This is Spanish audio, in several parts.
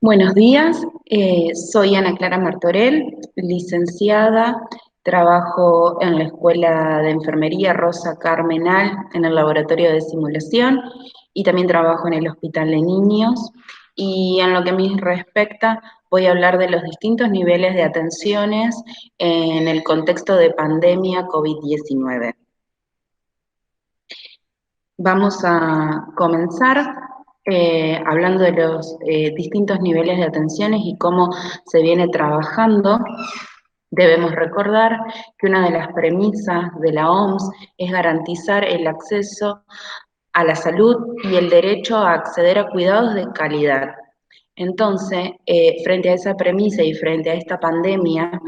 Buenos días, soy Ana Clara Martorell, licenciada, trabajo en la Escuela de Enfermería Rosa Carmenal en el laboratorio de simulación y también trabajo en el Hospital de Niños. Y en lo que me respecta, voy a hablar de los distintos niveles de atenciones en el contexto de pandemia COVID-19. Vamos a comenzar hablando de los distintos niveles de atenciones y cómo se viene trabajando. Debemos recordar que una de las premisas de la OMS es garantizar el acceso a la salud y el derecho a acceder a cuidados de calidad. Entonces, frente a esa premisa y frente a esta pandemia,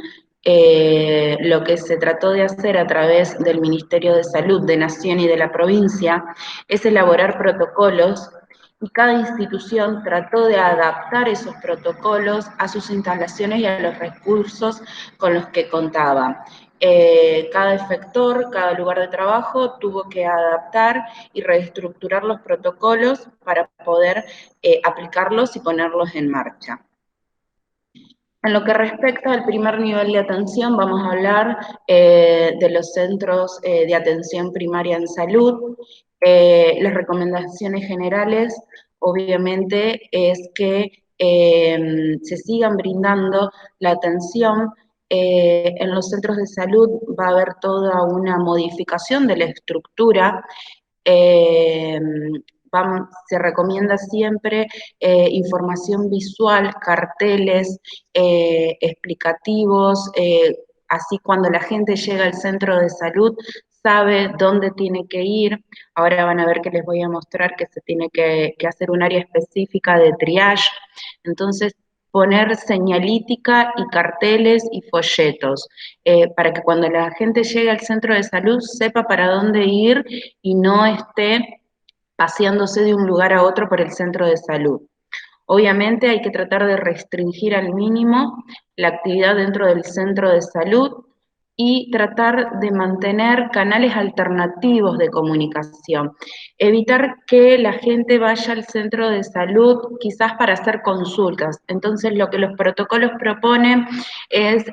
lo que se trató de hacer a través del Ministerio de Salud de Nación y de la provincia es elaborar protocolos y cada institución trató de adaptar esos protocolos a sus instalaciones y a los recursos con los que contaba. Cada efector, cada lugar de trabajo tuvo que adaptar y reestructurar los protocolos para poder aplicarlos y ponerlos en marcha. En lo que respecta al primer nivel de atención, vamos a hablar de los centros de atención primaria en salud. Las recomendaciones generales, obviamente, es que se sigan brindando la atención. En los centros de salud va a haber toda una modificación de la estructura. Eh, Se recomienda siempre información visual, carteles explicativos, así cuando la gente llega al centro de salud sabe dónde tiene que ir. Ahora van a ver que les voy a mostrar que se tiene que hacer un área específica de triage. Entonces, poner señalítica y carteles y folletos, para que cuando la gente llegue al centro de salud sepa para dónde ir y no esté paseándose de un lugar a otro por el centro de salud. Obviamente hay que tratar de restringir al mínimo la actividad dentro del centro de salud y tratar de mantener canales alternativos de comunicación. Evitar que la gente vaya al centro de salud quizás para hacer consultas. Entonces lo que los protocolos proponen es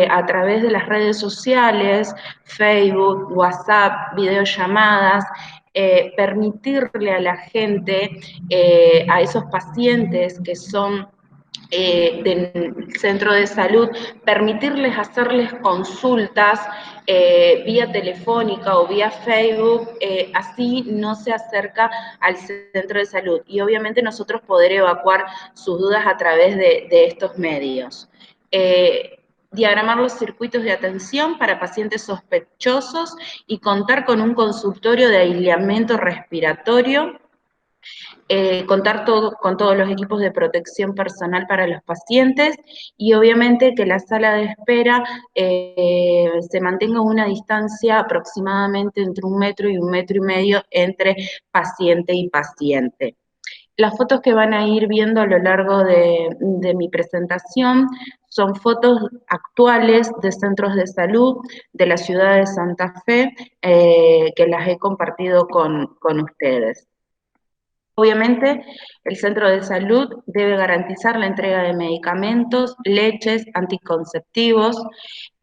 a través de las redes sociales, Facebook, WhatsApp, videollamadas, permitirle a la gente, a esos pacientes que son del centro de salud, permitirles hacerles consultas vía telefónica o vía Facebook, así no se acerca al centro de salud. Y obviamente nosotros poder evacuar sus dudas a través de estos medios. Diagramar los circuitos de atención para pacientes sospechosos y contar con un consultorio de aislamiento respiratorio, contar con todos los equipos de protección personal para los pacientes y obviamente que la sala de espera se mantenga una distancia aproximadamente entre 1 metro y 1,5 metros entre paciente y paciente. Las fotos que van a ir viendo a lo largo de mi presentación son fotos actuales de centros de salud de la ciudad de Santa Fe, que las he compartido con ustedes. Obviamente, el centro de salud debe garantizar la entrega de medicamentos, leches, anticonceptivos.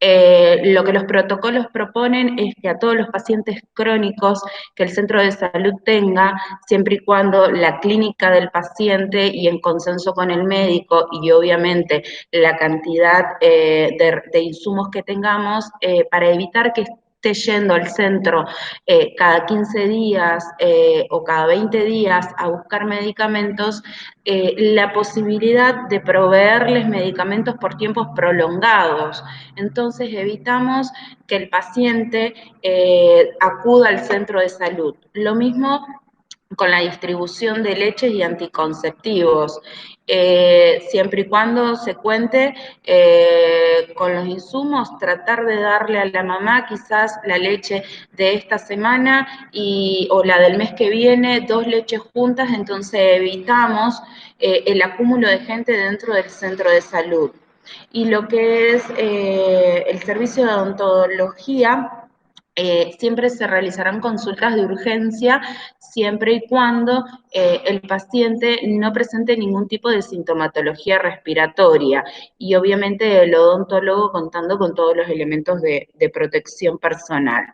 Lo que los protocolos proponen es que a todos los pacientes crónicos que el centro de salud tenga, siempre y cuando la clínica del paciente y en consenso con el médico y obviamente la cantidad de insumos que tengamos, para evitar que esté yendo al centro cada 15 días o cada 20 días a buscar medicamentos, la posibilidad de proveerles medicamentos por tiempos prolongados. Entonces evitamos que el paciente acuda al centro de salud. Lo mismo con la distribución de leches y anticonceptivos, siempre y cuando se cuente con los insumos, tratar de darle a la mamá quizás la leche de esta semana o la del mes que viene, 2 leches juntas, entonces evitamos el acúmulo de gente dentro del centro de salud. Y lo que es el servicio de odontología, siempre se realizarán consultas de urgencia siempre y cuando el paciente no presente ningún tipo de sintomatología respiratoria y obviamente el odontólogo contando con todos los elementos de protección personal.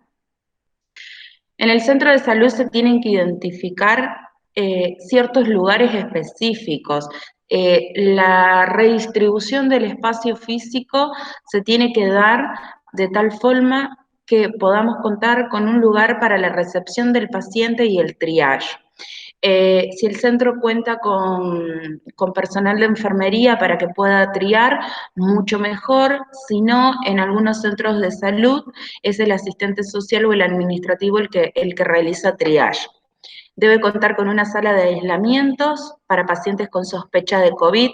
En el centro de salud se tienen que identificar ciertos lugares específicos. La redistribución del espacio físico se tiene que dar de tal forma que podamos contar con un lugar para la recepción del paciente y el triage. Si el centro cuenta con personal de enfermería para que pueda triar, mucho mejor. Si no, en algunos centros de salud es el asistente social o el administrativo el que realiza triage. Debe contar con una sala de aislamientos para pacientes con sospecha de COVID.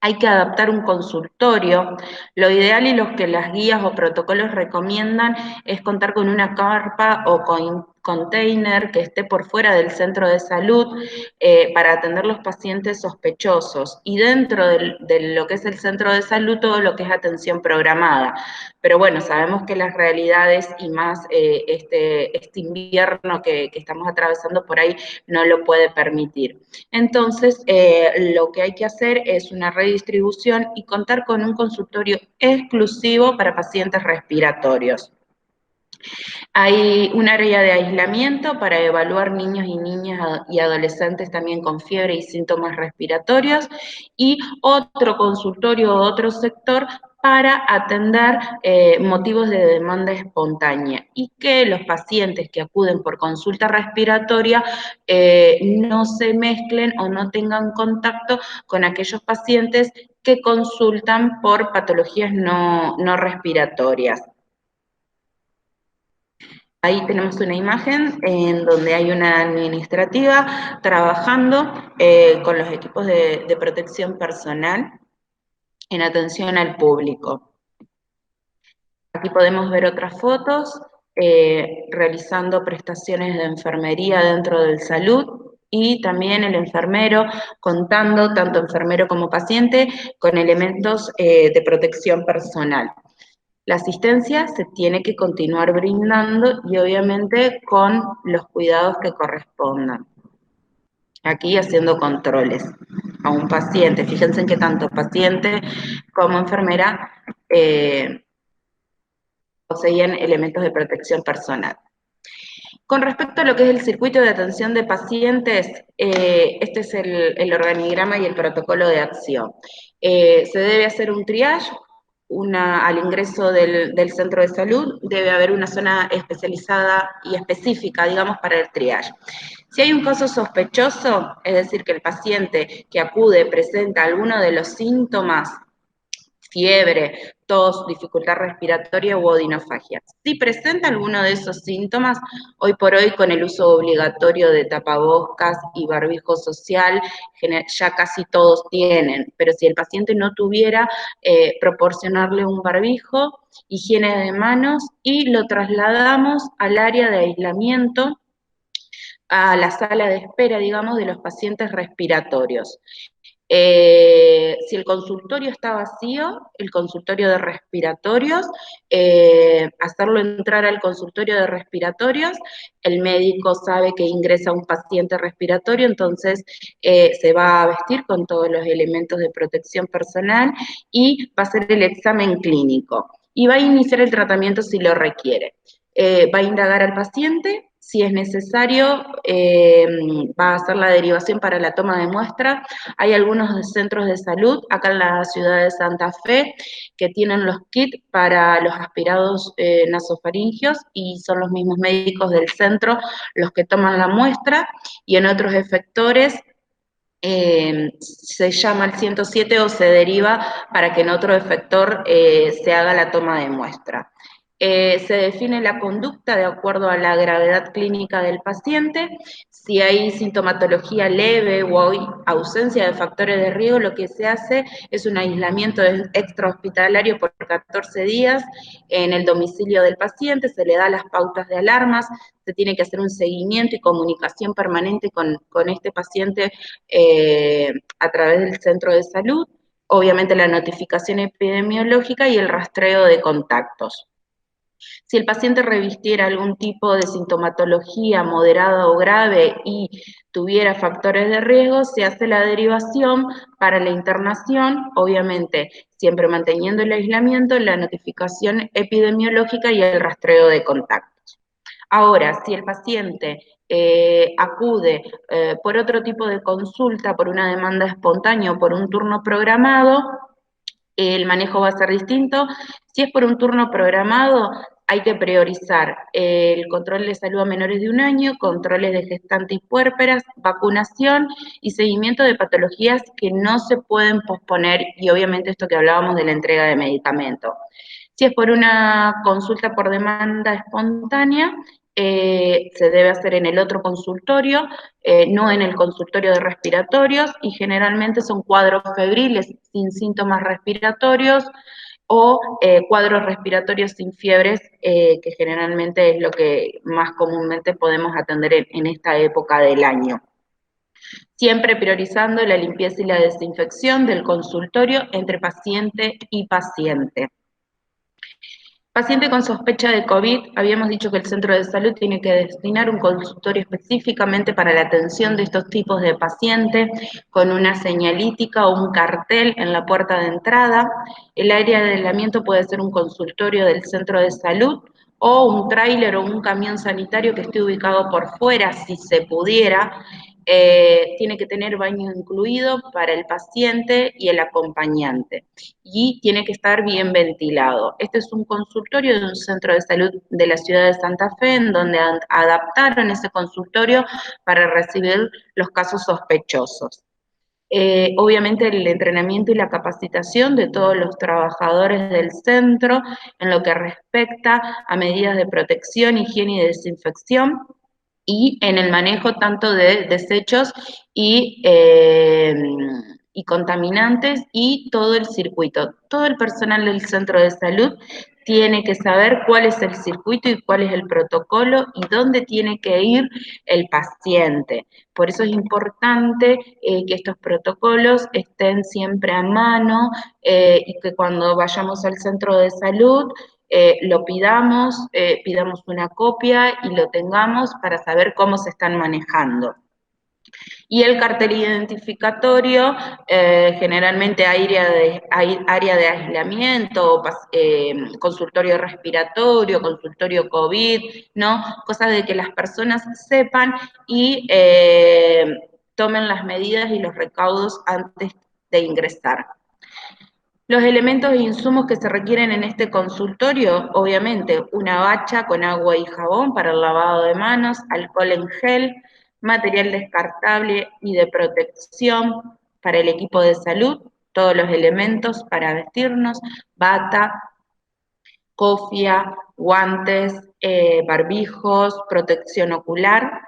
Hay que adaptar un consultorio. Lo ideal y lo que las guías o protocolos recomiendan es contar con una carpa o con container que esté por fuera del centro de salud para atender los pacientes sospechosos. Y dentro de lo que es el centro de salud, todo lo que es atención programada. Pero bueno, sabemos que las realidades y más este invierno que estamos atravesando por ahí no lo puede permitir. Entonces, lo que hay que hacer es una redistribución y contar con un consultorio exclusivo para pacientes respiratorios. Hay un área de aislamiento para evaluar niños y niñas y adolescentes también con fiebre y síntomas respiratorios y otro consultorio o otro sector para atender motivos de demanda espontánea y que los pacientes que acuden por consulta respiratoria no se mezclen o no tengan contacto con aquellos pacientes que consultan por patologías no respiratorias. Ahí tenemos una imagen en donde hay una administrativa trabajando con los equipos de protección personal en atención al público. Aquí podemos ver otras fotos realizando prestaciones de enfermería dentro del salud y también el enfermero contando, tanto enfermero como paciente, con elementos de protección personal. La asistencia se tiene que continuar brindando y obviamente con los cuidados que correspondan. Aquí haciendo controles a un paciente. Fíjense en que tanto paciente como enfermera poseían elementos de protección personal. Con respecto a lo que es el circuito de atención de pacientes, este es el organigrama y el protocolo de acción. Se debe hacer un triage, al ingreso del centro de salud debe haber una zona especializada y específica, digamos, para el triage. Si hay un caso sospechoso, es decir, que el paciente que acude presenta alguno de los síntomas, fiebre, tos, dificultad respiratoria u odinofagia. Si presenta alguno de esos síntomas, hoy por hoy con el uso obligatorio de tapabocas y barbijo social, ya casi todos tienen, pero si el paciente no tuviera, proporcionarle un barbijo, higiene de manos y lo trasladamos al área de aislamiento, a la sala de espera, digamos, de los pacientes respiratorios. Si el consultorio está vacío, el consultorio de respiratorios, hacerlo entrar al consultorio de respiratorios, el médico sabe que ingresa un paciente respiratorio, entonces se va a vestir con todos los elementos de protección personal y va a hacer el examen clínico y va a iniciar el tratamiento si lo requiere. Va a indagar al paciente, si es necesario, va a hacer la derivación para la toma de muestra. Hay algunos centros de salud, acá en la ciudad de Santa Fe, que tienen los kits para los aspirados nasofaringios y son los mismos médicos del centro los que toman la muestra, y en otros efectores se llama el 107 o se deriva para que en otro efector se haga la toma de muestra. Se define la conducta de acuerdo a la gravedad clínica del paciente. Si hay sintomatología leve o hay ausencia de factores de riesgo, lo que se hace es un aislamiento extrahospitalario por 14 días en el domicilio del paciente, se le da las pautas de alarmas, se tiene que hacer un seguimiento y comunicación permanente con este paciente a través del centro de salud, obviamente la notificación epidemiológica y el rastreo de contactos. Si el paciente revistiera algún tipo de sintomatología moderada o grave y tuviera factores de riesgo, se hace la derivación para la internación, obviamente siempre manteniendo el aislamiento, la notificación epidemiológica y el rastreo de contactos. Ahora, si el paciente acude por otro tipo de consulta, por una demanda espontánea o por un turno programado, el manejo va a ser distinto. Si es por un turno programado, hay que priorizar el control de salud a menores de 1 año, controles de gestantes y puérperas, vacunación y seguimiento de patologías que no se pueden posponer, y obviamente esto que hablábamos de la entrega de medicamentos. Si es por una consulta por demanda espontánea, se debe hacer en el otro consultorio, no en el consultorio de respiratorios, y generalmente son cuadros febriles sin síntomas respiratorios o cuadros respiratorios sin fiebres, que generalmente es lo que más comúnmente podemos atender en esta época del año. Siempre priorizando la limpieza y la desinfección del consultorio entre paciente y paciente. Paciente con sospecha de COVID, habíamos dicho que el centro de salud tiene que destinar un consultorio específicamente para la atención de estos tipos de pacientes, con una señalítica o un cartel en la puerta de entrada. El área de aislamiento puede ser un consultorio del centro de salud o un tráiler o un camión sanitario que esté ubicado por fuera, si se pudiera. Tiene que tener baño incluido para el paciente y el acompañante, y tiene que estar bien ventilado. Este es un consultorio de un centro de salud de la ciudad de Santa Fe, en donde adaptaron ese consultorio para recibir los casos sospechosos. Obviamente el entrenamiento y la capacitación de todos los trabajadores del centro en lo que respecta a medidas de protección, higiene y desinfección, y en el manejo tanto de desechos y contaminantes, y todo el circuito. Todo el personal del centro de salud tiene que saber cuál es el circuito y cuál es el protocolo y dónde tiene que ir el paciente. Por eso es importante que estos protocolos estén siempre a mano, y que cuando vayamos al centro de salud lo pidamos una copia y lo tengamos para saber cómo se están manejando. Y el cartel identificatorio, generalmente área de aislamiento, consultorio respiratorio, consultorio COVID, ¿no? Cosas de que las personas sepan y tomen las medidas y los recaudos antes de ingresar. Los elementos e insumos que se requieren en este consultorio, obviamente, una bacha con agua y jabón para el lavado de manos, alcohol en gel, material descartable y de protección para el equipo de salud, todos los elementos para vestirnos, bata, cofia, guantes, barbijos, protección ocular,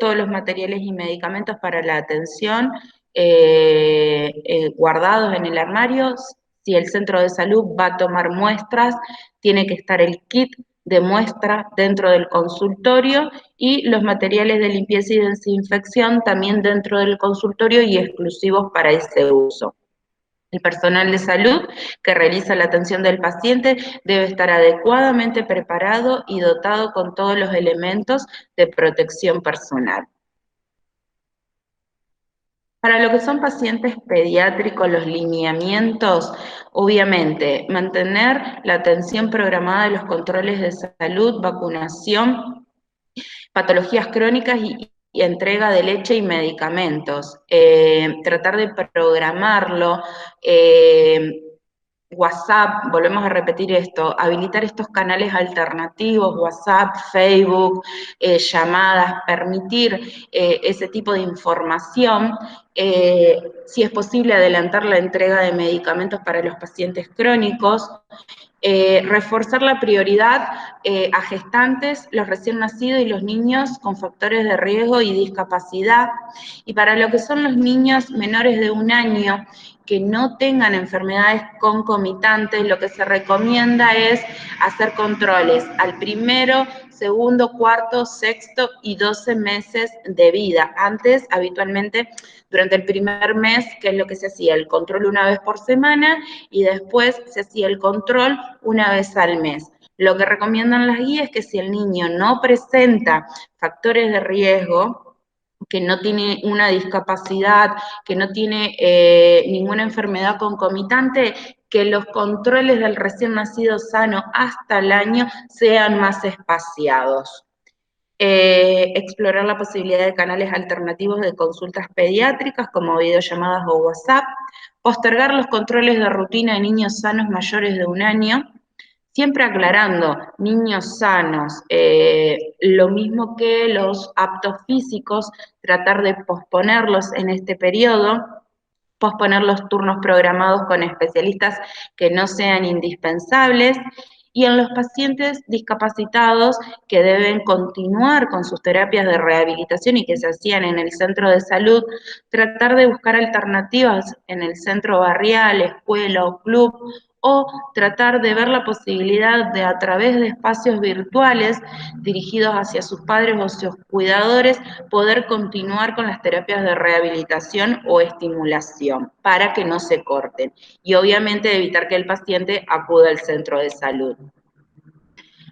todos los materiales y medicamentos para la atención guardados en el armario. Si el centro de salud va a tomar muestras, tiene que estar el kit de muestra dentro del consultorio, y los materiales de limpieza y desinfección también dentro del consultorio y exclusivos para ese uso. El personal de salud que realiza la atención del paciente debe estar adecuadamente preparado y dotado con todos los elementos de protección personal. Para lo que son pacientes pediátricos, los lineamientos, obviamente, mantener la atención programada de los controles de salud, vacunación, patologías crónicas y entrega de leche y medicamentos. Tratar de programarlo. WhatsApp, volvemos a repetir esto, habilitar estos canales alternativos, WhatsApp, Facebook, llamadas, permitir ese tipo de información. Si es posible, adelantar la entrega de medicamentos para los pacientes crónicos. Reforzar la prioridad a gestantes, los recién nacidos y los niños con factores de riesgo y discapacidad. Y para lo que son los niños menores de 1 año que no tengan enfermedades concomitantes, lo que se recomienda es hacer controles al primero, segundo, cuarto, sexto y 12 meses de vida. Antes, habitualmente, durante el primer mes, ¿qué es lo que se hacía? El control una vez por semana y después se hacía el control una vez al mes. Lo que recomiendan las guías es que si el niño no presenta factores de riesgo, que no tiene una discapacidad, que no tiene ninguna enfermedad concomitante, que los controles del recién nacido sano hasta el año sean más espaciados. Explorar la posibilidad de canales alternativos de consultas pediátricas como videollamadas o WhatsApp, postergar los controles de rutina de niños sanos mayores de 1 año, siempre aclarando, niños sanos, lo mismo que los aptos físicos, tratar de posponerlos en este periodo, posponer los turnos programados con especialistas que no sean indispensables, y en los pacientes discapacitados que deben continuar con sus terapias de rehabilitación y que se hacían en el centro de salud, tratar de buscar alternativas en el centro barrial, escuela o club, o tratar de ver la posibilidad de, a través de espacios virtuales dirigidos hacia sus padres o sus cuidadores, poder continuar con las terapias de rehabilitación o estimulación para que no se corten. Y obviamente evitar que el paciente acuda al centro de salud.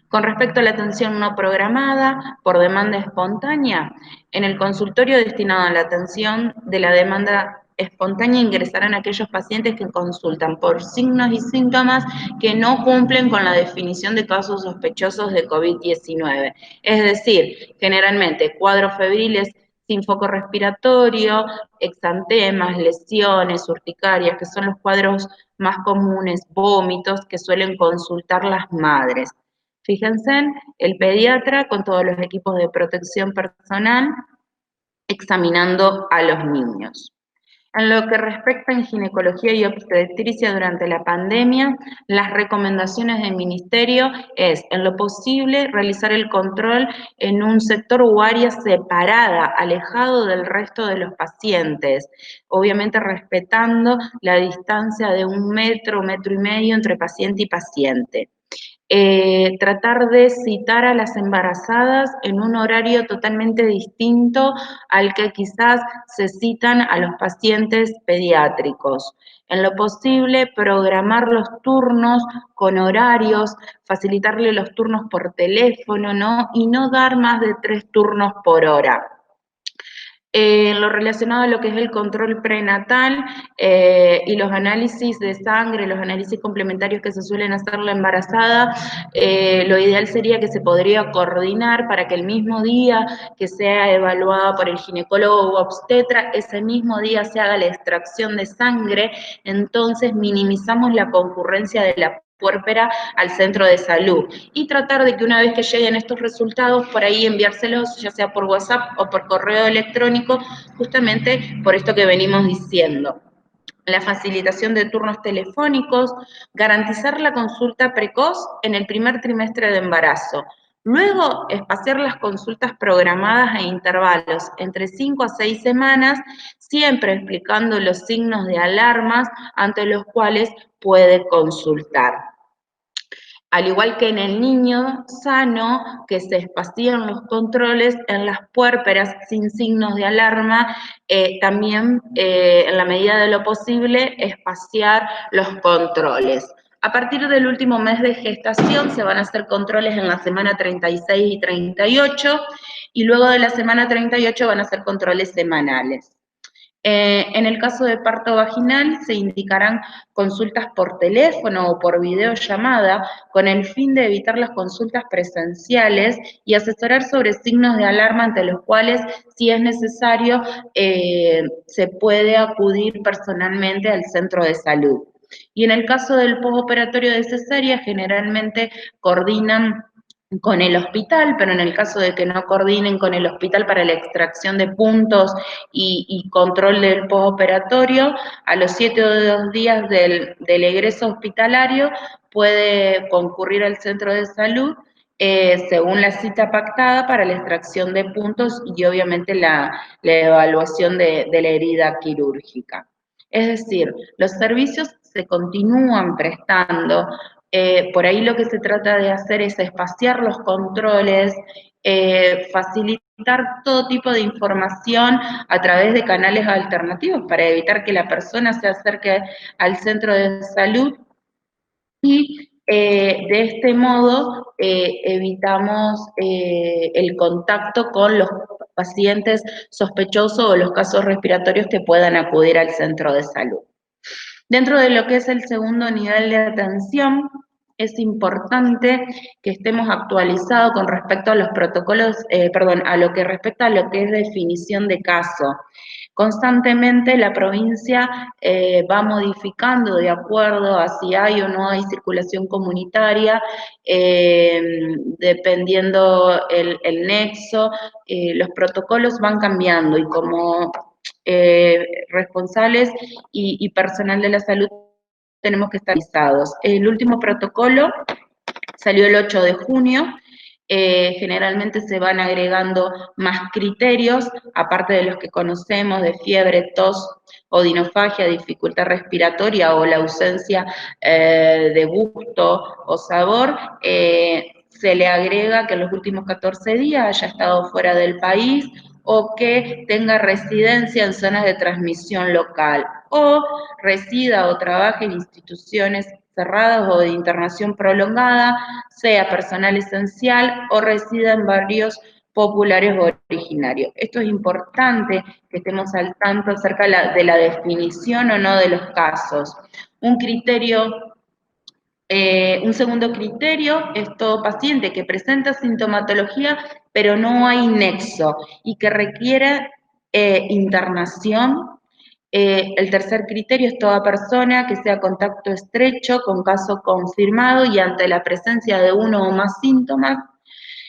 Con respecto a la atención no programada por demanda espontánea, en el consultorio destinado a la atención de la demanda espontánea ingresarán aquellos pacientes que consultan por signos y síntomas que no cumplen con la definición de casos sospechosos de COVID-19. Es decir, generalmente cuadros febriles sin foco respiratorio, exantemas, lesiones, urticarias, que son los cuadros más comunes, vómitos que suelen consultar las madres. Fíjense, el pediatra con todos los equipos de protección personal examinando a los niños. En lo que respecta a ginecología y obstetricia durante la pandemia, las recomendaciones del ministerio es, en lo posible, realizar el control en un sector o área separada, alejado del resto de los pacientes, obviamente respetando la distancia de 1 metro, 1,5 metros entre paciente y paciente. Tratar de citar a las embarazadas en un horario totalmente distinto al que quizás se citan a los pacientes pediátricos. En lo posible, programar los turnos con horarios, facilitarle los turnos por teléfono, ¿no? Y no dar más de 3 turnos por hora. En lo relacionado a lo que es el control prenatal y los análisis de sangre, los análisis complementarios que se suelen hacer la embarazada, lo ideal sería que se podría coordinar para que el mismo día que sea evaluada por el ginecólogo u obstetra, ese mismo día se haga la extracción de sangre, entonces minimizamos la concurrencia de la puérpera al centro de salud y tratar de que una vez que lleguen estos resultados, por ahí enviárselos, ya sea por WhatsApp o por correo electrónico, justamente por esto que venimos diciendo. La facilitación de turnos telefónicos, garantizar la consulta precoz en el primer trimestre de embarazo. Luego, espaciar las consultas programadas e intervalos entre 5 a 6 semanas, siempre explicando los signos de alarmas ante los cuales puede consultar. Al igual que en el niño sano, que se espacían los controles en las puérperas sin signos de alarma, también en la medida de lo posible espaciar los controles. A partir del último mes de gestación se van a hacer controles en la semana 36 y 38 y luego de la semana 38 van a hacer controles semanales. En el caso de parto vaginal se indicarán consultas por teléfono o por videollamada con el fin de evitar las consultas presenciales y asesorar sobre signos de alarma ante los cuales, si es necesario, se puede acudir personalmente al centro de salud. Y en el caso del postoperatorio de cesárea, generalmente coordinan con el hospital, pero en el caso de que no coordinen con el hospital para la extracción de puntos y control del postoperatorio, a los 7 o 2 días del egreso hospitalario puede concurrir al centro de salud según la cita pactada para la extracción de puntos y obviamente la evaluación de la herida quirúrgica. Es decir, los servicios se continúan prestando Por ahí lo que se trata de hacer es espaciar los controles, facilitar todo tipo de información a través de canales alternativos para evitar que la persona se acerque al centro de salud y de este modo evitamos el contacto con los pacientes sospechosos o los casos respiratorios que puedan acudir al centro de salud. Dentro de lo que es el segundo nivel de atención, es importante que estemos actualizados con respecto a los protocolos, a lo que respecta a lo que es definición de caso. Constantemente la provincia va modificando de acuerdo a si hay o no hay circulación comunitaria, dependiendo el nexo, los protocolos van cambiando y como responsables y personal de la salud tenemos que estar avisados. El último protocolo salió el 8 de junio, generalmente se van agregando más criterios, aparte de los que conocemos, de fiebre, tos, odinofagia, dificultad respiratoria o la ausencia de gusto o sabor, se le agrega que en los últimos 14 días haya estado fuera del país o que tenga residencia en zonas de transmisión local o resida o trabaje en instituciones cerradas o de internación prolongada, sea personal esencial o resida en barrios populares o originarios. Esto es importante que estemos al tanto acerca de la definición o no de los casos. Un segundo criterio es todo paciente que presenta sintomatología pero no hay nexo y que requiere internación. El tercer criterio es toda persona que sea contacto estrecho con caso confirmado y ante la presencia de uno o más síntomas.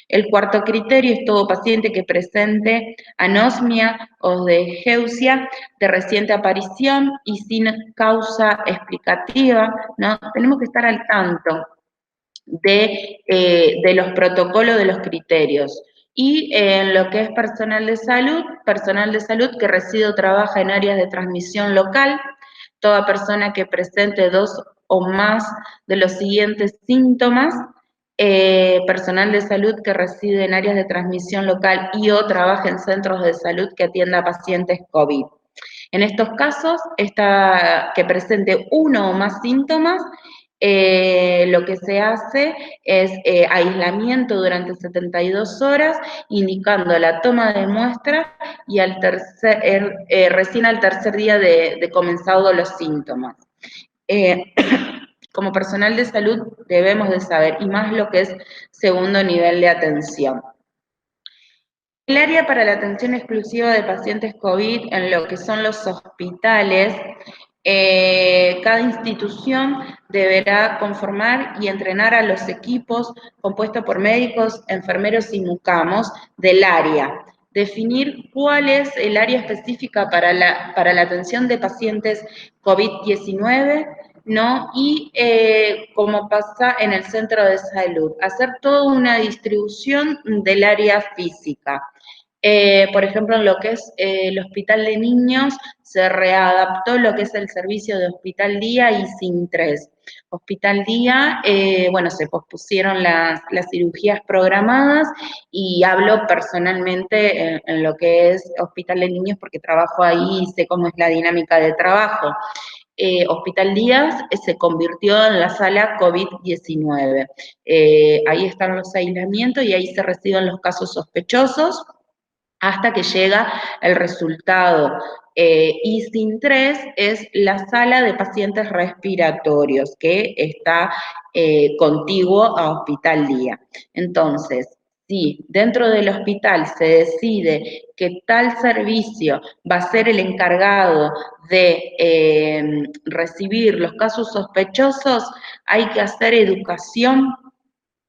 El cuarto criterio es todo paciente que presente anosmia o degeusia de reciente aparición y sin causa explicativa, ¿no? Tenemos que estar al tanto de los protocolos, de los criterios. Y en lo que es personal de salud que reside o trabaja en áreas de transmisión local, toda persona que presente dos o más de los siguientes síntomas, personal de salud que reside en áreas de transmisión local y o trabaja en centros de salud que atienda a pacientes COVID. En estos casos, que presente uno o más síntomas, lo que se hace es aislamiento durante 72 horas, indicando la toma de muestras y recién al tercer día de comenzado los síntomas. Como personal de salud debemos de saber, y más lo que es segundo nivel de atención. El área para la atención exclusiva de pacientes COVID en lo que son los hospitales, cada institución deberá conformar y entrenar a los equipos compuestos por médicos, enfermeros y mucamos del área. Definir cuál es el área específica para la atención de pacientes COVID-19, ¿no? Y como pasa en el centro de salud, hacer toda una distribución del área física. Por ejemplo, en lo que es el hospital de niños, se readaptó lo que es el servicio de hospital día y sin tres. Hospital día, bueno, se pospusieron las cirugías programadas y hablo personalmente en lo que es hospital de niños porque trabajo ahí y sé cómo es la dinámica de trabajo. Hospital Díaz se convirtió en la sala COVID-19. Ahí están los aislamientos y ahí se reciben los casos sospechosos hasta que llega el resultado. Y sin 3 es la sala de pacientes respiratorios, que está contiguo a Hospital Día. Entonces, si dentro del hospital se decide que tal servicio va a ser el encargado de recibir los casos sospechosos, hay que hacer educación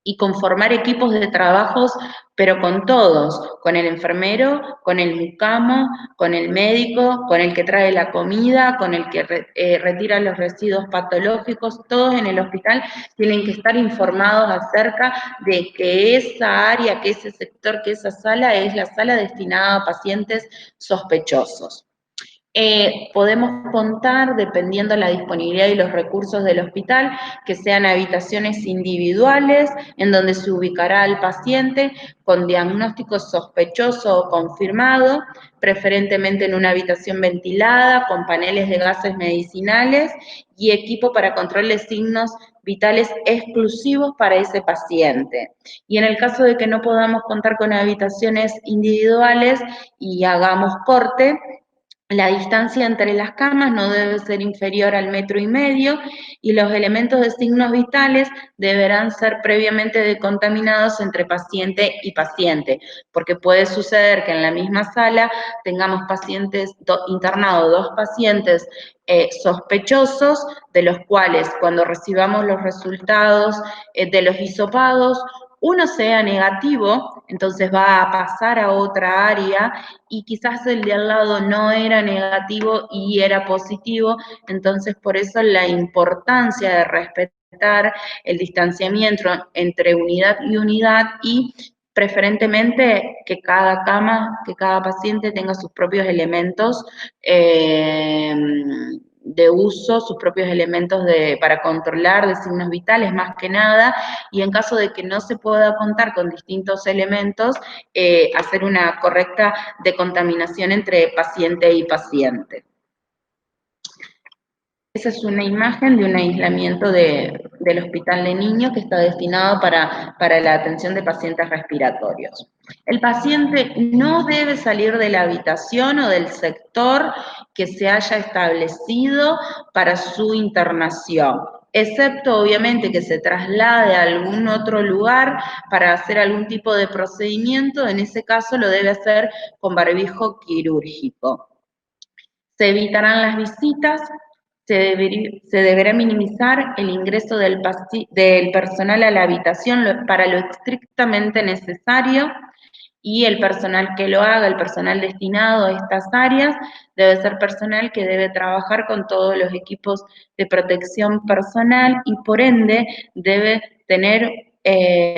y conformar equipos de trabajos, pero con todos, con el enfermero, con el mucamo, con el médico, con el que trae la comida, con el que retira los residuos patológicos, todos en el hospital tienen que estar informados acerca de que esa área, que ese sector, que esa sala es la sala destinada a pacientes sospechosos. Podemos contar, dependiendo de la disponibilidad y los recursos del hospital, que sean habitaciones individuales en donde se ubicará al paciente con diagnóstico sospechoso o confirmado, preferentemente en una habitación ventilada, con paneles de gases medicinales y equipo para control de signos vitales exclusivos para ese paciente. Y en el caso de que no podamos contar con habitaciones individuales y hagamos corte, la distancia entre las camas no debe ser inferior al 1,5 metros y los elementos de signos vitales deberán ser previamente decontaminados entre paciente y paciente, porque puede suceder que en la misma sala tengamos internados dos pacientes sospechosos, de los cuales cuando recibamos los resultados de los hisopados, uno sea negativo, entonces va a pasar a otra área y quizás el de al lado no era negativo y era positivo, entonces por eso la importancia de respetar el distanciamiento entre unidad y unidad y preferentemente que cada cama, que cada paciente tenga sus propios elementos de uso, sus propios elementos para controlar de signos vitales más que nada, y en caso de que no se pueda contar con distintos elementos, hacer una correcta decontaminación entre paciente y paciente. Esa es una imagen de un aislamiento del hospital de niños que está destinado para la atención de pacientes respiratorios. El paciente no debe salir de la habitación o del sector que se haya establecido para su internación, excepto obviamente que se traslade a algún otro lugar para hacer algún tipo de procedimiento, en ese caso lo debe hacer con barbijo quirúrgico. Se evitarán las visitas, se deberá minimizar el ingreso del personal a la habitación para lo estrictamente necesario y el personal que lo haga, el personal destinado a estas áreas, debe ser personal que debe trabajar con todos los equipos de protección personal y por ende debe tener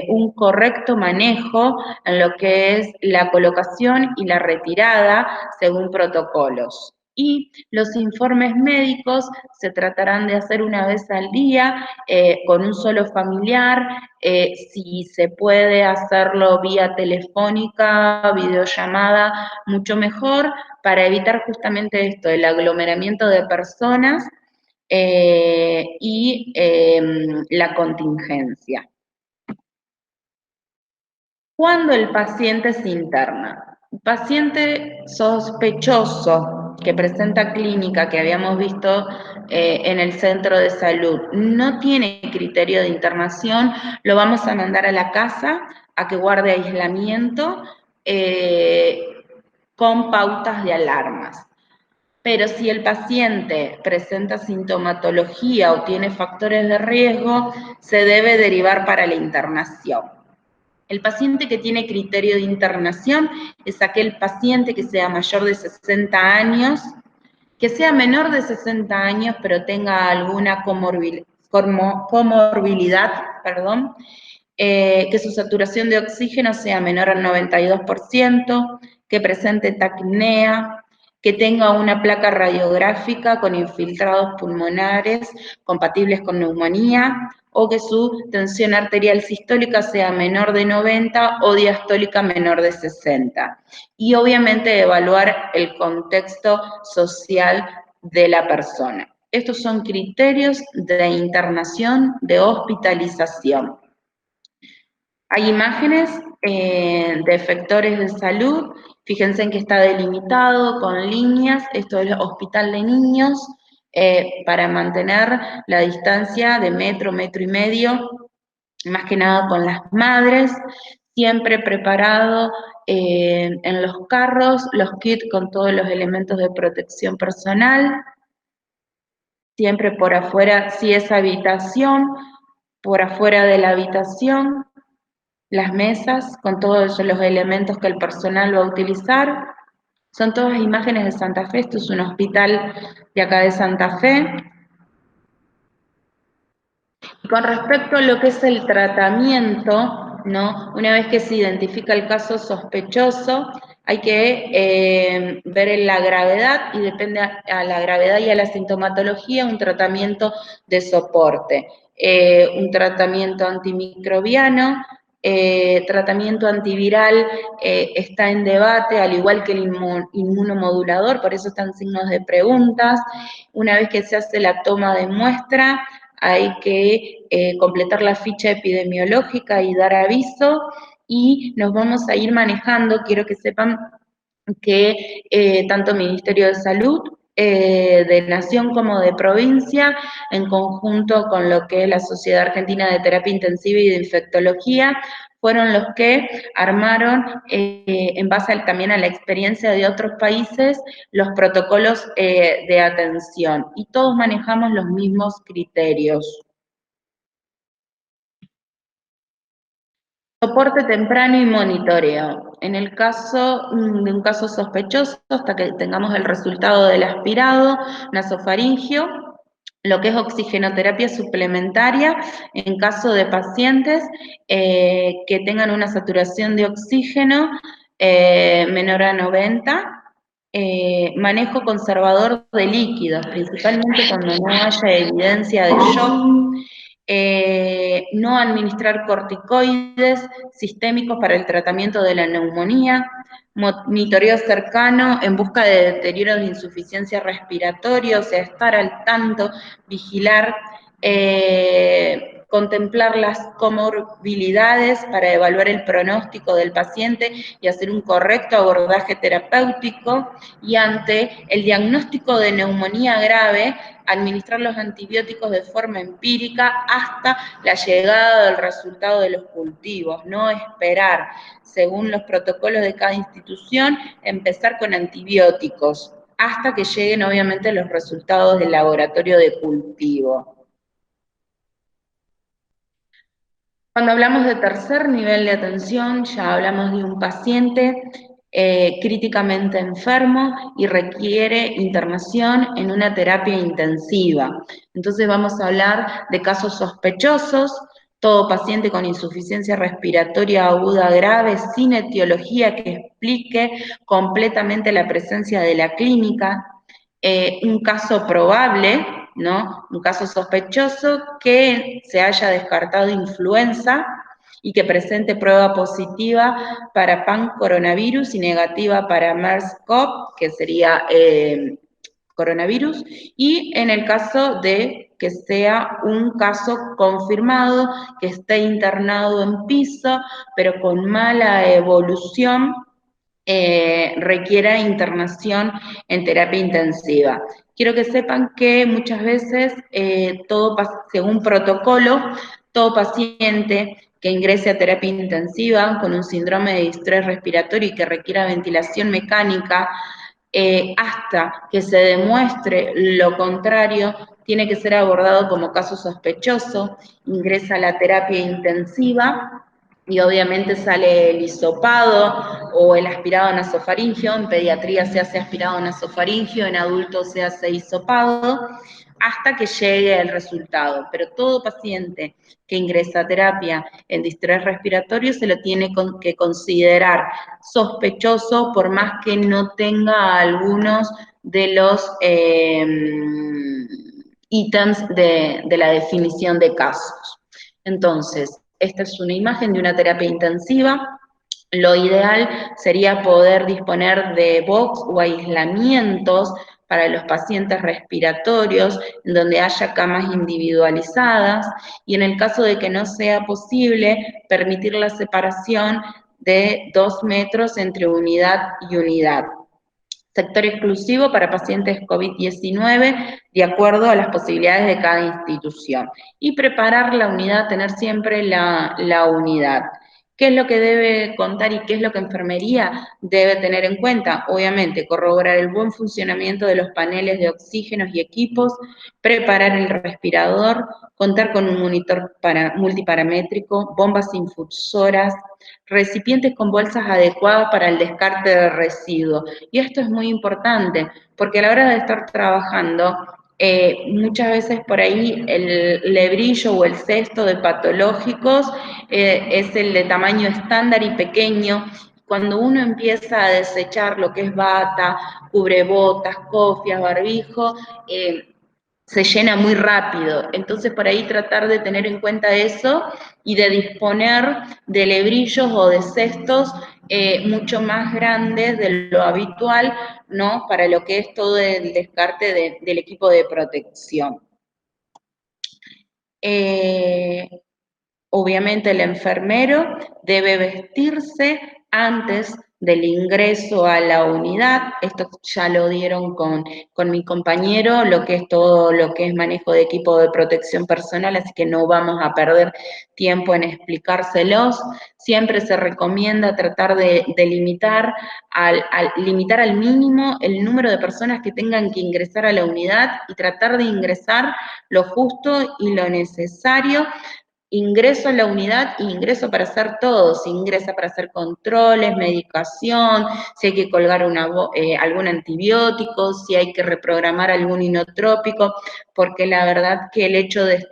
un correcto manejo en lo que es la colocación y la retirada según protocolos. Y los informes médicos se tratarán de hacer una vez al día con un solo familiar, si se puede hacerlo vía telefónica, videollamada, mucho mejor, para evitar justamente esto, el aglomeramiento de personas y la contingencia. Cuando el paciente se interna, paciente sospechoso que presenta clínica que habíamos visto en el centro de salud, no tiene criterio de internación, lo vamos a mandar a la casa a que guarde aislamiento con pautas de alarmas. Pero si el paciente presenta sintomatología o tiene factores de riesgo, se debe derivar para la internación. El paciente que tiene criterio de internación es aquel paciente que sea mayor de 60 años, que sea menor de 60 años, pero tenga alguna comorbilidad, que su saturación de oxígeno sea menor al 92%, que presente taquipnea, que tenga una placa radiográfica con infiltrados pulmonares compatibles con neumonía, o que su tensión arterial sistólica sea menor de 90 o diastólica menor de 60. Y obviamente evaluar el contexto social de la persona. Estos son criterios de internación, de hospitalización. Hay imágenes de efectores de salud, fíjense en que está delimitado con líneas, esto es el hospital de niños, para mantener la distancia de metro, 1,5 metros, más que nada con las madres, siempre preparado en los carros, los kits con todos los elementos de protección personal, siempre por afuera, si es habitación, por afuera de la habitación, las mesas con todos los elementos que el personal va a utilizar. Son todas imágenes de Santa Fe, esto es un hospital de acá de Santa Fe. Y con respecto a lo que es el tratamiento, ¿no? Una vez que se identifica el caso sospechoso, Hay que ver la gravedad y depende a la gravedad y a la sintomatología un tratamiento de soporte, un tratamiento antimicrobiano, tratamiento antiviral está en debate, al igual que el inmunomodulador, por eso están signos de preguntas. Una vez que se hace la toma de muestra, hay que completar la ficha epidemiológica y dar aviso, y nos vamos a ir manejando. Quiero que sepan que tanto Ministerio de Salud de Nación como de provincia, en conjunto con lo que es la Sociedad Argentina de Terapia Intensiva y de Infectología, fueron los que armaron, en base también a la experiencia de otros países, los protocolos de atención. Y todos manejamos los mismos criterios. Soporte temprano y monitoreo. En el caso de un caso sospechoso, hasta que tengamos el resultado del aspirado nasofaringio, lo que es oxigenoterapia suplementaria en caso de pacientes que tengan una saturación de oxígeno menor a 90, manejo conservador de líquidos, principalmente cuando no haya evidencia de shock, no administrar corticoides sistémicos para el tratamiento de la neumonía, monitoreo cercano en busca de deterioro de insuficiencia respiratoria, o sea, estar al tanto, vigilar, contemplar las comorbilidades para evaluar el pronóstico del paciente y hacer un correcto abordaje terapéutico, y ante el diagnóstico de neumonía grave, administrar los antibióticos de forma empírica hasta la llegada del resultado de los cultivos, no esperar, según los protocolos de cada institución, empezar con antibióticos hasta que lleguen obviamente los resultados del laboratorio de cultivo. Cuando hablamos de tercer nivel de atención, ya hablamos de un paciente críticamente enfermo y requiere internación en una terapia intensiva. Entonces vamos a hablar de casos sospechosos, todo paciente con insuficiencia respiratoria aguda grave sin etiología que explique completamente la presencia de la clínica, un caso probable, ¿no? Un caso sospechoso que se haya descartado influenza y que presente prueba positiva para pan coronavirus y negativa para MERS-CoV, que sería coronavirus, y en el caso de que sea un caso confirmado, que esté internado en piso, pero con mala evolución, requiera internación en terapia intensiva. Quiero que sepan que muchas veces, según protocolo, todo paciente que ingrese a terapia intensiva con un síndrome de distrés respiratorio y que requiera ventilación mecánica, hasta que se demuestre lo contrario, tiene que ser abordado como caso sospechoso, ingresa a la terapia intensiva y obviamente sale el hisopado o el aspirado nasofaringio. En pediatría se hace aspirado nasofaringio, en adultos se hace hisopado, hasta que llegue el resultado. Pero todo paciente que ingresa a terapia en distrés respiratorio se lo tiene que considerar sospechoso, por más que no tenga algunos de los ítems de la definición de casos. Entonces, esta es una imagen de una terapia intensiva. Lo ideal sería poder disponer de box o aislamientos para los pacientes respiratorios, en donde haya camas individualizadas, y en el caso de que no sea posible, permitir la separación de 2 metros entre unidad y unidad. Sector exclusivo para pacientes COVID-19, de acuerdo a las posibilidades de cada institución. Y preparar la unidad, tener siempre la unidad. ¿Qué es lo que debe contar y qué es lo que enfermería debe tener en cuenta? Obviamente, corroborar el buen funcionamiento de los paneles de oxígenos y equipos, preparar el respirador, contar con un monitor multiparamétrico, bombas infusoras, recipientes con bolsas adecuadas para el descarte de residuos. Y esto es muy importante, porque a la hora de estar trabajando, muchas veces por ahí el lebrillo o el cesto de patológicos es el de tamaño estándar y pequeño. cuando uno empieza a desechar lo que es bata, cubrebotas, cofias, barbijo, se llena muy rápido. Entonces, por ahí tratar de tener en cuenta eso y de disponer de lebrillos o de cestos mucho más grandes de lo habitual, ¿no? Para lo que es todo el descarte del equipo de protección. Obviamente el enfermero debe vestirse antes del ingreso a la unidad. Esto ya lo dieron con mi compañero, lo que es todo lo que es manejo de equipo de protección personal, así que no vamos a perder tiempo en explicárselos. Siempre se recomienda tratar de limitar limitar al mínimo el número de personas que tengan que ingresar a la unidad y tratar de ingresar lo justo y lo necesario. Ingreso a la unidad y ingreso para hacer todo, si ingresa para hacer controles, medicación, si hay que colgar algún antibiótico, si hay que reprogramar algún inotrópico, porque la verdad que el hecho de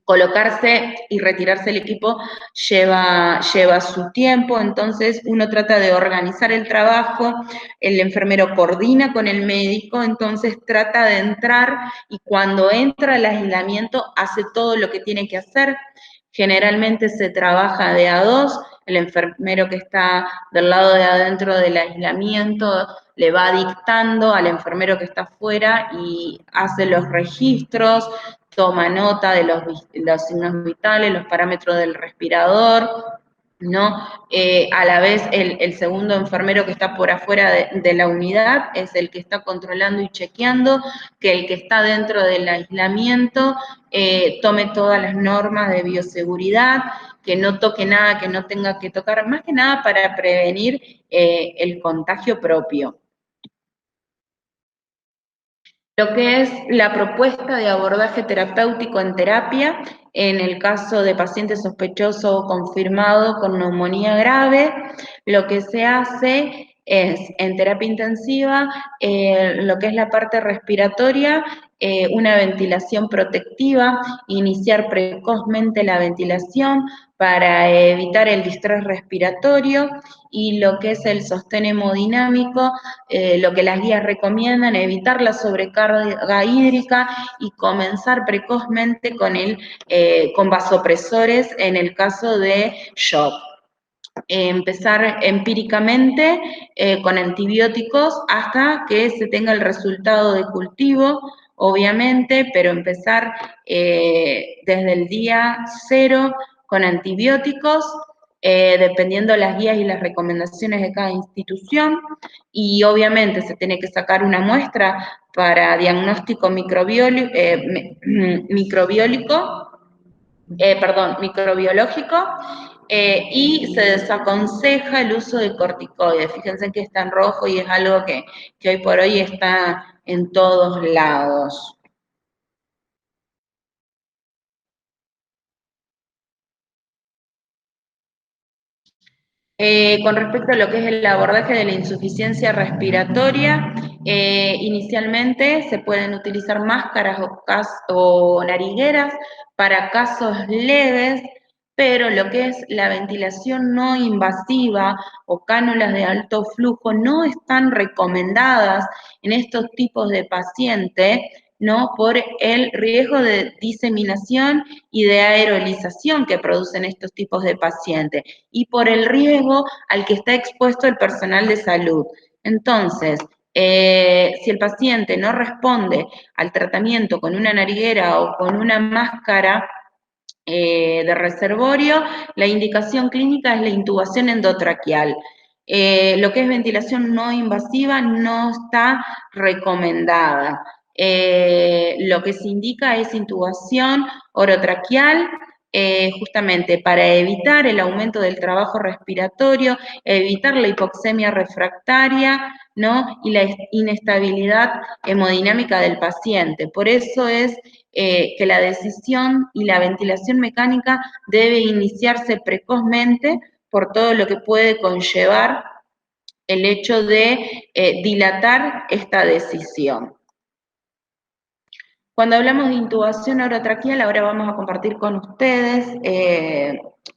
colocarse y retirarse el equipo lleva su tiempo, entonces uno trata de organizar el trabajo, el enfermero coordina con el médico, entonces trata de entrar y cuando entra al aislamiento hace todo lo que tiene que hacer. Generalmente se trabaja de a dos, el enfermero que está del lado de adentro del aislamiento le va dictando al enfermero que está afuera y hace los registros, toma nota de los signos vitales, los parámetros del respirador, ¿no? A la vez el segundo enfermero que está por afuera de la unidad es el que está controlando y chequeando que el que está dentro del aislamiento tome todas las normas de bioseguridad, que no toque nada que no tenga que tocar, más que nada para prevenir el contagio propio. Lo que es la propuesta de abordaje terapéutico en terapia, en el caso de paciente sospechoso o confirmado con neumonía grave, lo que se hace es en terapia intensiva, lo que es la parte respiratoria, una ventilación protectiva, iniciar precozmente la ventilación para evitar el distrés respiratorio y lo que es el sostén hemodinámico, lo que las guías recomiendan, evitar la sobrecarga hídrica y comenzar precozmente con vasopresores en el caso de shock. Empezar empíricamente con antibióticos hasta que se tenga el resultado de cultivo, obviamente, pero empezar desde el día 0 con antibióticos, dependiendo las guías y las recomendaciones de cada institución, y obviamente se tiene que sacar una muestra para diagnóstico microbiológico, y se desaconseja el uso de corticoides. Fíjense que está en rojo y es algo que hoy por hoy está en todos lados. Con respecto a lo que es el abordaje de la insuficiencia respiratoria, inicialmente se pueden utilizar máscaras o narigueras para casos leves, pero lo que es la ventilación no invasiva o cánulas de alto flujo no están recomendadas en estos tipos de pacientes, ¿no? Por el riesgo de diseminación y de aerolización que producen estos tipos de pacientes y por el riesgo al que está expuesto el personal de salud. Entonces, si el paciente no responde al tratamiento con una nariguera o con una máscara de reservorio, la indicación clínica es la intubación endotraqueal. Lo que es ventilación no invasiva no está recomendada. Lo que se indica es intubación orotraqueal, justamente para evitar el aumento del trabajo respiratorio, evitar la hipoxemia refractaria, ¿no? Y la inestabilidad hemodinámica del paciente. Por eso es que la decisión y la ventilación mecánica debe iniciarse precozmente por todo lo que puede conllevar el hecho de dilatar esta decisión. Cuando hablamos de intubación orotraqueal, ahora vamos a compartir con ustedes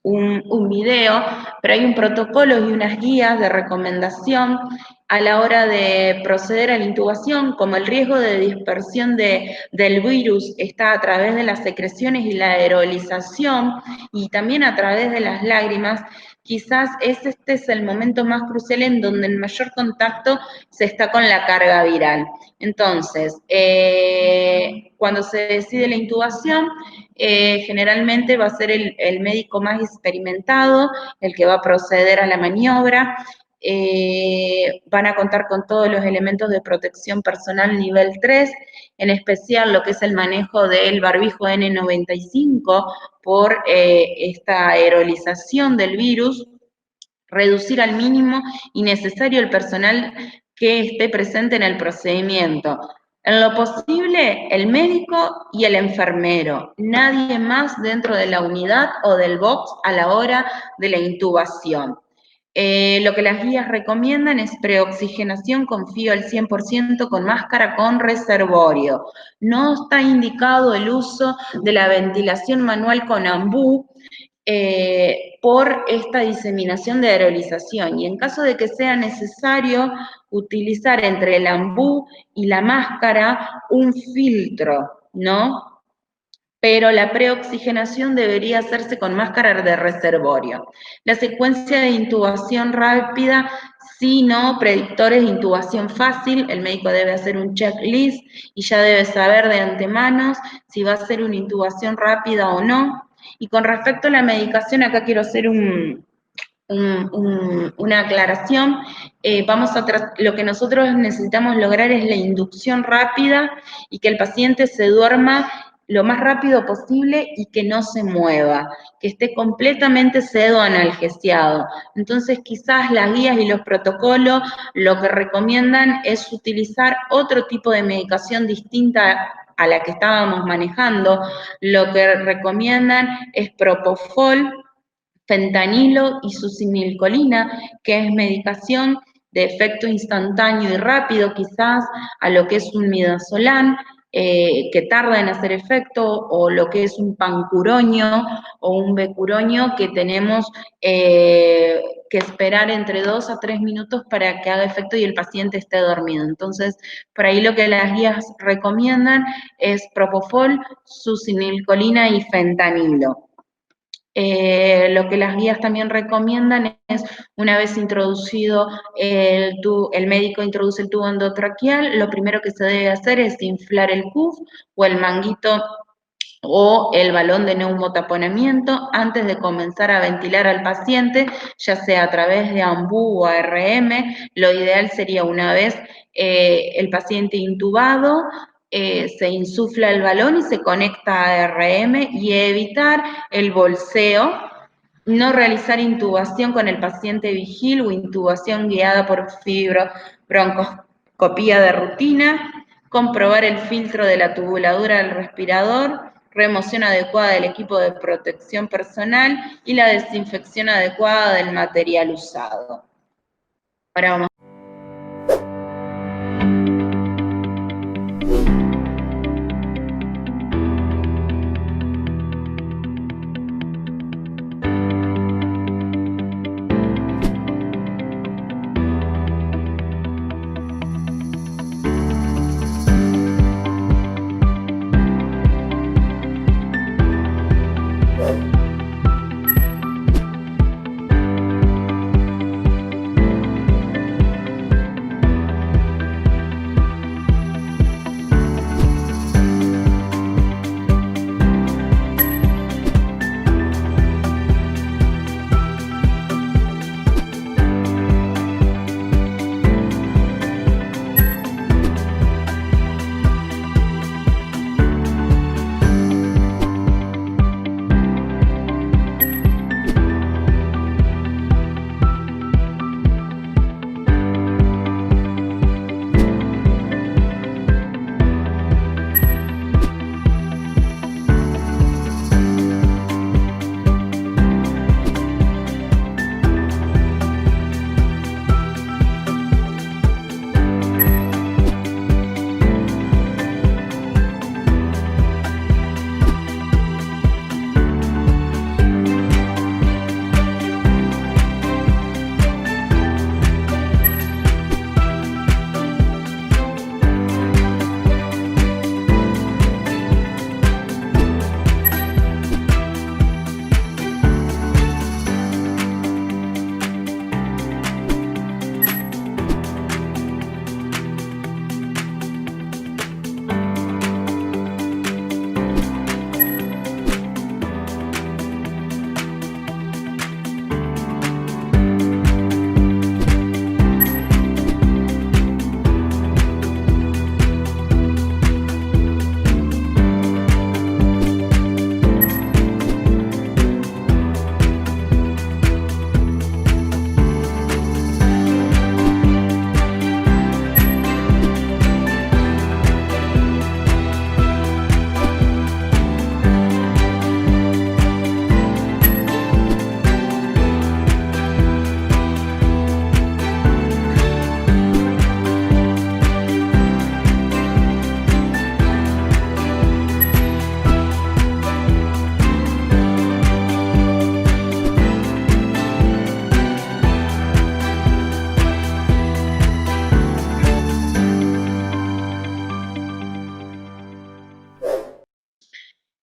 un video, pero hay un protocolo y unas guías de recomendación a la hora de proceder a la intubación, como el riesgo de dispersión del virus está a través de las secreciones y la aerolización y también a través de las lágrimas. Quizás este es el momento más crucial en donde el mayor contacto se está con la carga viral. Entonces, cuando se decide la intubación, generalmente va a ser el médico más experimentado el que va a proceder a la maniobra. Van a contar con todos los elementos de protección personal nivel 3, en especial lo que es el manejo del barbijo N95 por esta aerolización del virus, reducir al mínimo y necesario el personal que esté presente en el procedimiento. En lo posible, el médico y el enfermero, nadie más dentro de la unidad o del box a la hora de la intubación. Lo que las guías recomiendan es preoxigenación con FIO al 100% con máscara con reservorio. No está indicado el uso de la ventilación manual con ambú, por esta diseminación de aerolización. Y en caso de que sea necesario utilizar entre el ambú y la máscara un filtro, ¿no? Pero la preoxigenación debería hacerse con máscara de reservorio. La secuencia de intubación rápida, si no, predictores de intubación fácil, el médico debe hacer un checklist y ya debe saber de antemano si va a ser una intubación rápida o no. Y con respecto a la medicación, acá quiero hacer una aclaración. Lo que nosotros necesitamos lograr es la inducción rápida y que el paciente se duerma lo más rápido posible y que no se mueva, que esté completamente sedo analgesiado. Entonces, quizás las guías y los protocolos lo que recomiendan es utilizar otro tipo de medicación distinta a la que estábamos manejando. Lo que recomiendan es propofol, fentanilo y succinilcolina, que es medicación de efecto instantáneo y rápido, quizás a lo que es un midazolam, que tarda en hacer efecto, o lo que es un pancuroño o un becuroño, que tenemos que esperar entre 2 a 3 minutos para que haga efecto y el paciente esté dormido. Entonces, por ahí lo que las guías recomiendan es propofol, succinilcolina y fentanilo. Lo que las guías también recomiendan es, una vez introducido el médico introduce el tubo endotraqueal, lo primero que se debe hacer es inflar el cuff o el manguito o el balón de neumotaponamiento antes de comenzar a ventilar al paciente, ya sea a través de ambú o ARM. Lo ideal sería una vez el paciente intubado, se insufla el balón y se conecta a ARM y evitar el bolseo, no realizar intubación con el paciente vigil o intubación guiada por fibrobroncoscopía de rutina, comprobar el filtro de la tubuladura del respirador, remoción adecuada del equipo de protección personal y la desinfección adecuada del material usado. Ahora vamos.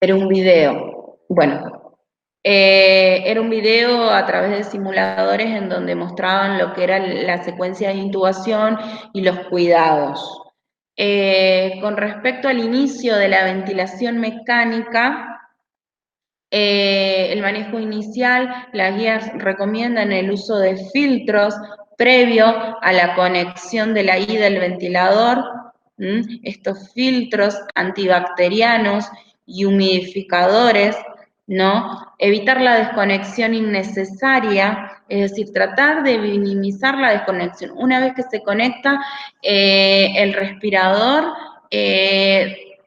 Era un video. Bueno, era un video a través de simuladores en donde mostraban lo que era la secuencia de intubación y los cuidados. Con respecto al inicio de la ventilación mecánica, el manejo inicial, las guías recomiendan el uso de filtros previo a la conexión de la I del ventilador. Estos filtros antibacterianos y humidificadores, ¿no? Evitar la desconexión innecesaria, es decir, tratar de minimizar la desconexión. Una vez que se conecta el respirador,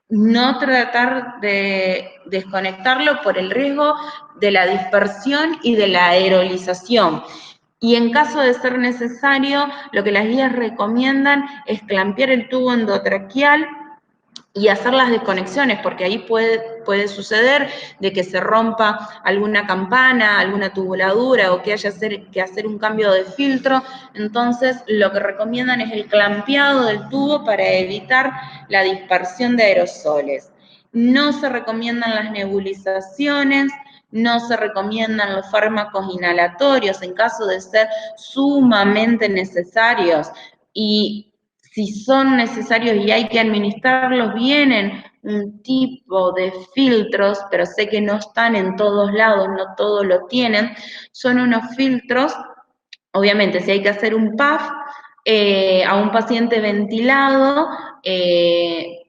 no tratar de desconectarlo por el riesgo de la dispersión y de la aerolización. Y en caso de ser necesario, lo que las guías recomiendan es clampear el tubo endotraqueal y hacer las desconexiones, porque ahí puede suceder de que se rompa alguna campana, alguna tubuladura o que haya que hacer un cambio de filtro. Entonces, lo que recomiendan es el clampeado del tubo para evitar la dispersión de aerosoles. No se recomiendan las nebulizaciones, no se recomiendan los fármacos inhalatorios en caso de ser sumamente necesarios. Y si son necesarios y hay que administrarlos, vienen un tipo de filtros, pero sé que no están en todos lados, no todos lo tienen, son unos filtros, obviamente si hay que hacer un PAF a un paciente ventilado,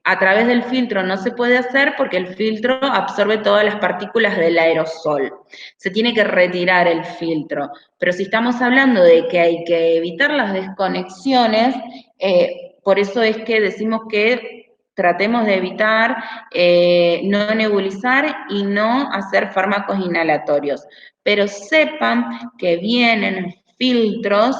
a través del filtro no se puede hacer porque el filtro absorbe todas las partículas del aerosol. Se tiene que retirar el filtro. Pero si estamos hablando de que hay que evitar las desconexiones, por eso es que decimos que tratemos de evitar no nebulizar y no hacer fármacos inhalatorios. Pero sepan que vienen filtros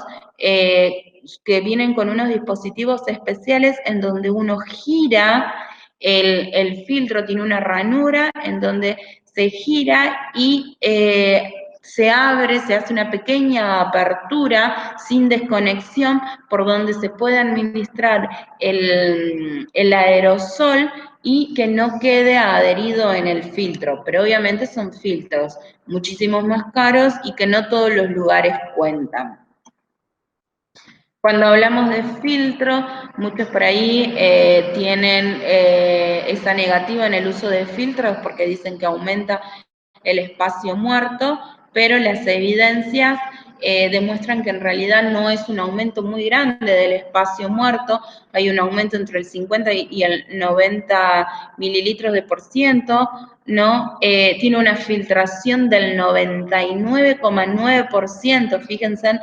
que vienen con unos dispositivos especiales en donde uno gira el filtro, tiene una ranura en donde se gira y se abre, se hace una pequeña apertura sin desconexión por donde se puede administrar el aerosol y que no quede adherido en el filtro, pero obviamente son filtros muchísimos más caros y que no todos los lugares cuentan. Cuando hablamos de filtro, muchos por ahí tienen esa negativa en el uso de filtros porque dicen que aumenta el espacio muerto, pero las evidencias demuestran que en realidad no es un aumento muy grande del espacio muerto, hay un aumento entre el 50 y el 90 mililitros de por ciento, ¿no? Tiene una filtración del 99,9%, fíjense en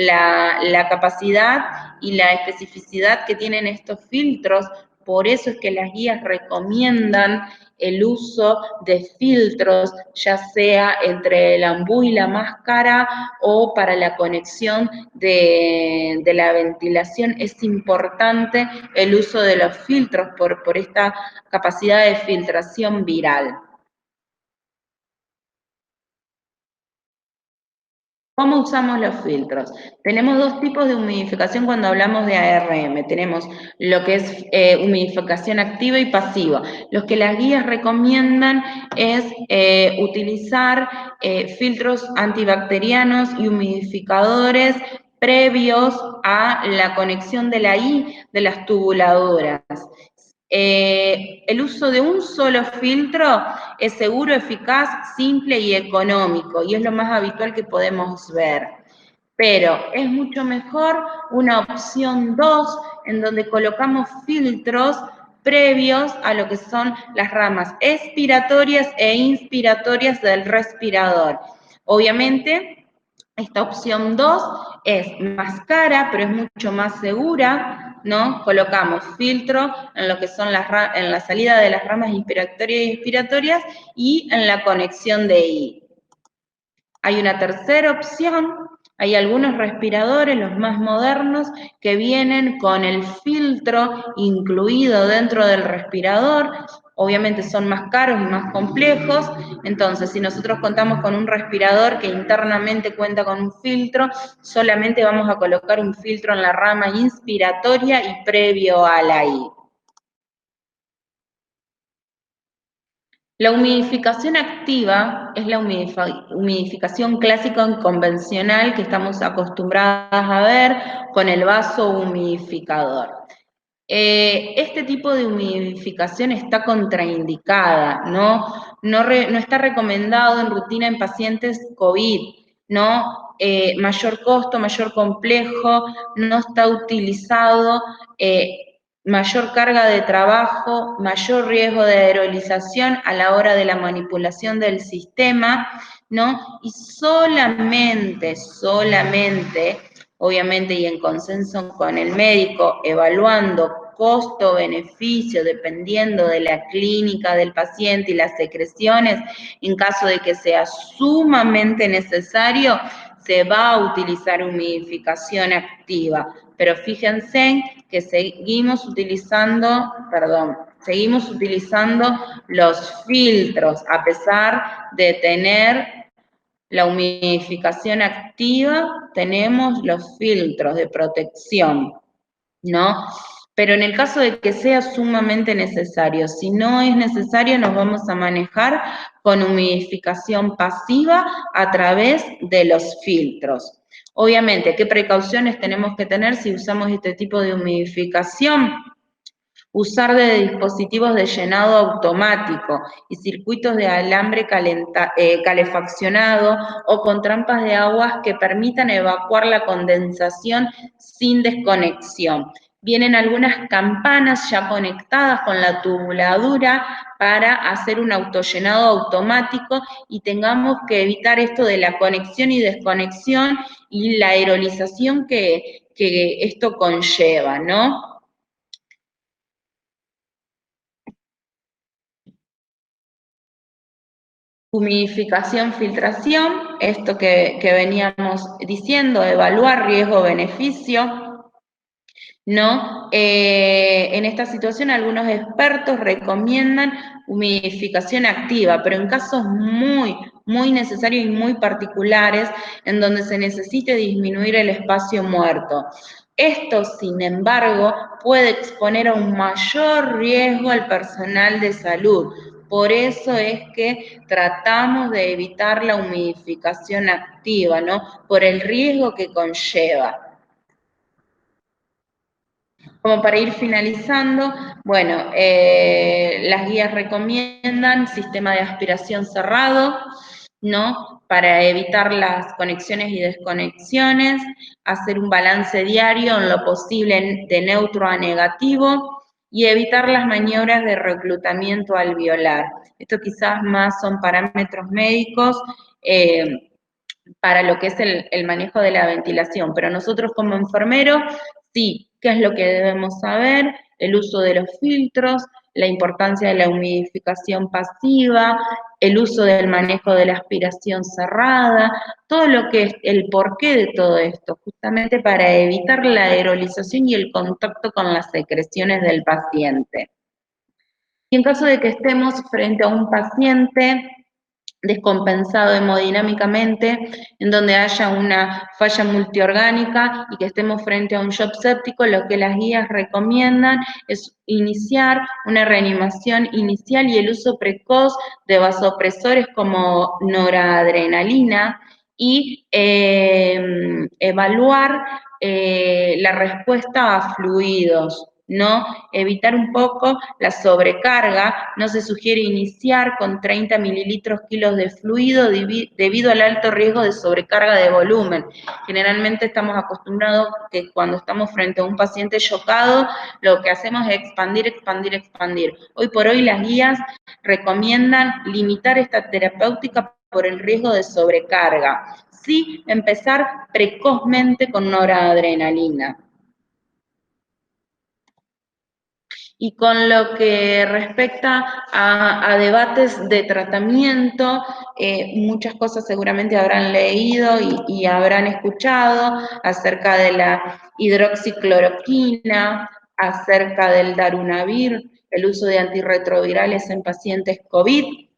la capacidad y la especificidad que tienen estos filtros, por eso es que las guías recomiendan el uso de filtros, ya sea entre el ambú y la máscara o para la conexión de la ventilación. Es importante el uso de los filtros por esta capacidad de filtración viral. ¿Cómo usamos los filtros? Tenemos dos tipos de humidificación cuando hablamos de ARM. Tenemos lo que es humidificación activa y pasiva. Los que las guías recomiendan es utilizar filtros antibacterianos y humidificadores previos a la conexión de la I de las tubuladoras. El uso de un solo filtro es seguro, eficaz, simple y económico, y es lo más habitual que podemos ver. Pero es mucho mejor una opción 2, en donde colocamos filtros previos a lo que son las ramas expiratorias e inspiratorias del respirador. Obviamente, esta opción 2 es más cara, pero es mucho más segura, ¿no? Colocamos filtro en lo que son en la salida de las ramas inspiratorias y expiratorias y en la conexión de I. Hay una tercera opción, hay algunos respiradores, los más modernos, que vienen con el filtro incluido dentro del respirador. Obviamente son más caros y más complejos, entonces si nosotros contamos con un respirador que internamente cuenta con un filtro, solamente vamos a colocar un filtro en la rama inspiratoria y previo a la I. La humidificación activa es la humidificación clásica y convencional que estamos acostumbradas a ver con el vaso humidificador. Este tipo de humidificación está contraindicada, no está recomendado en rutina en pacientes COVID, ¿no? Mayor costo, mayor complejo, no está utilizado, mayor carga de trabajo, mayor riesgo de aerolización a la hora de la manipulación del sistema, ¿no? Y solamente, obviamente y en consenso con el médico, evaluando costo-beneficio, dependiendo de la clínica del paciente y las secreciones, en caso de que sea sumamente necesario, se va a utilizar humidificación activa. Pero fíjense que seguimos utilizando los filtros, a pesar de tener la humidificación activa, tenemos los filtros de protección, ¿no? Pero en el caso de que sea sumamente necesario, si no es necesario, nos vamos a manejar con humidificación pasiva a través de los filtros. Obviamente, ¿qué precauciones tenemos que tener si usamos este tipo de humidificación? Usar de dispositivos de llenado automático y circuitos de alambre calefaccionado o con trampas de aguas que permitan evacuar la condensación sin desconexión. Vienen algunas campanas ya conectadas con la tubuladura para hacer un autollenado automático y tengamos que evitar esto de la conexión y desconexión y la aerolización que esto conlleva, ¿no? Humidificación, filtración, esto que veníamos diciendo, evaluar riesgo-beneficio, ¿no? En esta situación algunos expertos recomiendan humidificación activa, pero en casos muy necesarios y muy particulares, en donde se necesite disminuir el espacio muerto. Esto, sin embargo, puede exponer a un mayor riesgo al personal de salud. Por eso es que tratamos de evitar la humidificación activa, ¿no? Por el riesgo que conlleva. Como para ir finalizando, bueno, las guías recomiendan sistema de aspiración cerrado, ¿no? Para evitar las conexiones y desconexiones, hacer un balance diario en lo posible de neutro a negativo y evitar las maniobras de reclutamiento alveolar. Esto quizás más son parámetros médicos para lo que es el manejo de la ventilación, pero nosotros como enfermeros, sí, ¿qué es lo que debemos saber? El uso de los filtros, la importancia de la humidificación pasiva, el uso del manejo de la aspiración cerrada, todo lo que es el porqué de todo esto, justamente para evitar la aerolización y el contacto con las secreciones del paciente. Y en caso de que estemos frente a un paciente descompensado hemodinámicamente, en donde haya una falla multiorgánica y que estemos frente a un shock séptico, lo que las guías recomiendan es iniciar una reanimación inicial y el uso precoz de vasopresores como noradrenalina y evaluar la respuesta a fluidos, ¿no? Evitar un poco la sobrecarga, no se sugiere iniciar con 30 mililitros kilos de fluido debido al alto riesgo de sobrecarga de volumen. Generalmente estamos acostumbrados que cuando estamos frente a un paciente chocado, lo que hacemos es expandir. Hoy por hoy las guías recomiendan limitar esta terapéutica por el riesgo de sobrecarga. Sí, empezar precozmente con noradrenalina. Y con lo que respecta a debates de tratamiento, muchas cosas seguramente habrán leído y habrán escuchado acerca de la hidroxicloroquina, acerca del darunavir, el uso de antirretrovirales en pacientes COVID,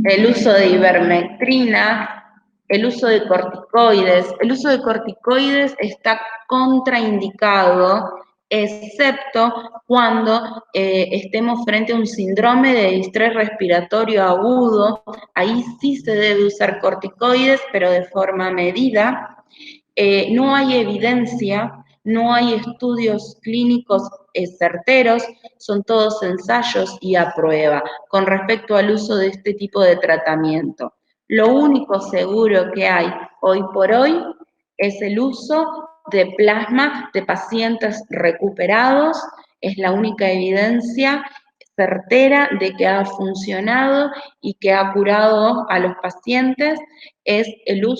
el uso de ivermectrina, el uso de corticoides. El uso de corticoides está contraindicado excepto cuando estemos frente a un síndrome de distrés respiratorio agudo. Ahí sí se debe usar corticoides, pero de forma medida. No hay evidencia, no hay estudios clínicos certeros, son todos ensayos y a prueba con respecto al uso de este tipo de tratamiento. Lo único seguro que hay hoy por hoy es el uso de plasma de pacientes recuperados, es la única evidencia certera de que ha funcionado y que ha curado a los pacientes, es el uso